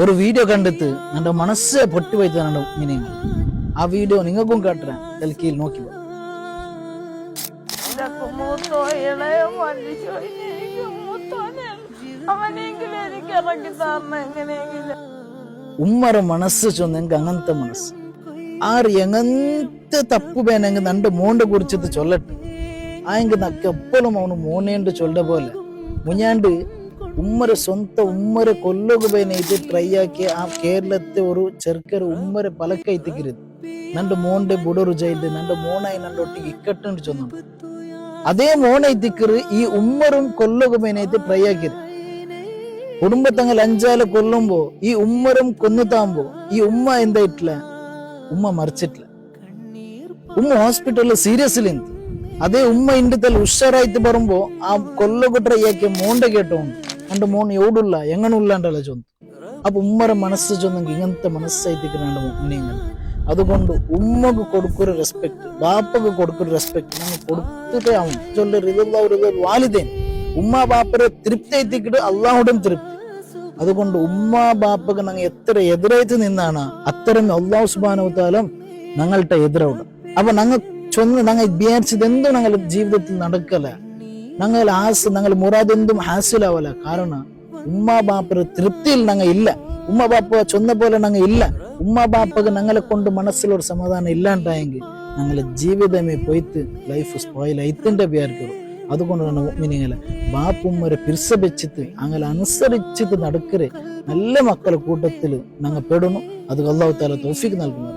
ഒരു വീഡിയോ കണ്ടെത്ത് എന്റെ മനസ്സെ പൊട്ടി പോയിട്ടാണ് മീനിങ്. ആ വീഡിയോ നിങ്ങൾക്കും കാട്ടുறேன். തൽക്കീൽ നോക്കി ഉമ്മറ മനസ്സ് ചൊന്നെങ്കിൽ അങ്ങനത്തെ മനസ്സ് ആര് എങ്ങനത്തെ തപ്പു വേണമെങ്കിൽ നന്റെ മോന്റെ കുറിച്ചത് ചൊല്ലട്ടെ. ആയെങ്കിൽ നക്ക് എപ്പോഴും അവന് മോനേണ്ട് ചൊല്ല പോലെ മുഞ്ഞാണ്ട് ഉമ്മരെ സ്വന്തം ഉമ്മരെ കൊല്ലുക പോയിട്ട് ട്രൈ ആക്കി ആ കേരളത്തെ ഒരു ചെറുക്കര ഉമ്മരെ പലക്കൈത്തിക്കരുത് നന്റെ മോന്റെ ബുടൊരു ജയില് നന്റെ മോനായി നന്റെ ഒട്ടിക്ക് ഇക്കട്ടുണ്ട് ചൊന്നു. അതേ മോനൈത്തിക്കറ് ഈ ഉമ്മറും കൊല്ലുക പോയിട്ട് ട്രൈ ആക്കിയത് കുടുംബത്തങ്ങൾ അഞ്ചാല കൊല്ലുമ്പോ ഈ ഉമ്മറും കൊന്നുതാകുമ്പോ ഈ ഉമ്മ എന്തായിട്ടില്ല, ഉമ്മ മറിച്ചിട്ടില്ല. ഉമ്മ ഹോസ്പിറ്റലിൽ സീരിയസ്ലി അതേ ഉമ്മ ഇന്ത്യത്തിൽ ഉഷാറായിട്ട് പറയുമ്പോ ആ കൊല്ലകുട്രയ്യാക്കിയ മോണ്ട കേട്ടോണ്ട് എന്റെ മോൻ എവിടുള്ള എങ്ങനുള്ളാണ്ടല്ല ചൊന്നു. അപ്പൊ ഉമ്മറ മനസ്സ് ചൊന്നെങ്കിൽ ഇങ്ങനത്തെ മനസ്സായിട്ടിരിക്കുന്നുണ്ട് മുന്നേങ്ങൾ. അതുകൊണ്ട് ഉമ്മക്ക് കൊടുക്കൊരു റെസ്പെക്ട്, ബാപ്പക്ക് കൊടുക്കൊരു റെസ്പെക്ട് ഞങ്ങൾ കൊടുത്തിട്ടേ ആവും ചൊല്ലൊരു വാലിദേൻ ഉമ്മ ബാപ്പരെ തൃപ്തി എത്തിക്കിട്ട് അള്ളാഹുടും തൃപ്തി. അതുകൊണ്ട് ഉമ്മ ബാപ്പക്ക് ഞങ്ങൾ എത്ര എതിരായിട്ട് നിന്നാണ് അത്തരം അള്ളാഹു സുബ്ഹാനഹു വ തആല ഞങ്ങളുടെ എതിരവിടെ. അപ്പൊ ഞങ്ങൾ ചൊന്ന് ഞങ്ങൾ വിചാരിച്ചത് എന്തും ഞങ്ങൾ ജീവിതത്തിൽ നടക്കല, ഞങ്ങൾ മുറാദ് എന്തും ഹാസിലാവല. കാരണം ഉമ്മ ബാപ്പര് തൃപ്തിയിൽ ഞങ്ങൾ ഇല്ല, ഉമ്മ ബാപ്പ ചൊന്ന പോലെ ഞങ്ങൾ ഇല്ല. ഉമ്മ ബാപ്പക്ക് ഞങ്ങളെ കൊണ്ട് മനസ്സിലൊരു സമാധാനം ഇല്ലാണ്ടായെങ്കിൽ ഞങ്ങളെ ജീവിതമേ പോയിട്ട് ലൈഫ് സ്പോയിൽ ആയിത്തിന്റെ വിചാരിക്കുന്നു. അതുകൊണ്ടാണ് മുഅ്മിനീങ്ങളെ ബാപ്പുമ്മരെ പിരിസബെച്ചിട്ട് അങ്ങനെ അനുസരിച്ചിട്ട് നടക്കരെ നല്ല മക്കളെ കൂട്ടത്തിൽ ഞങ്ങൾ പെടുന്നു. അത് അല്ലാഹു തആല തൗഫീഖ് നൽകുന്നു.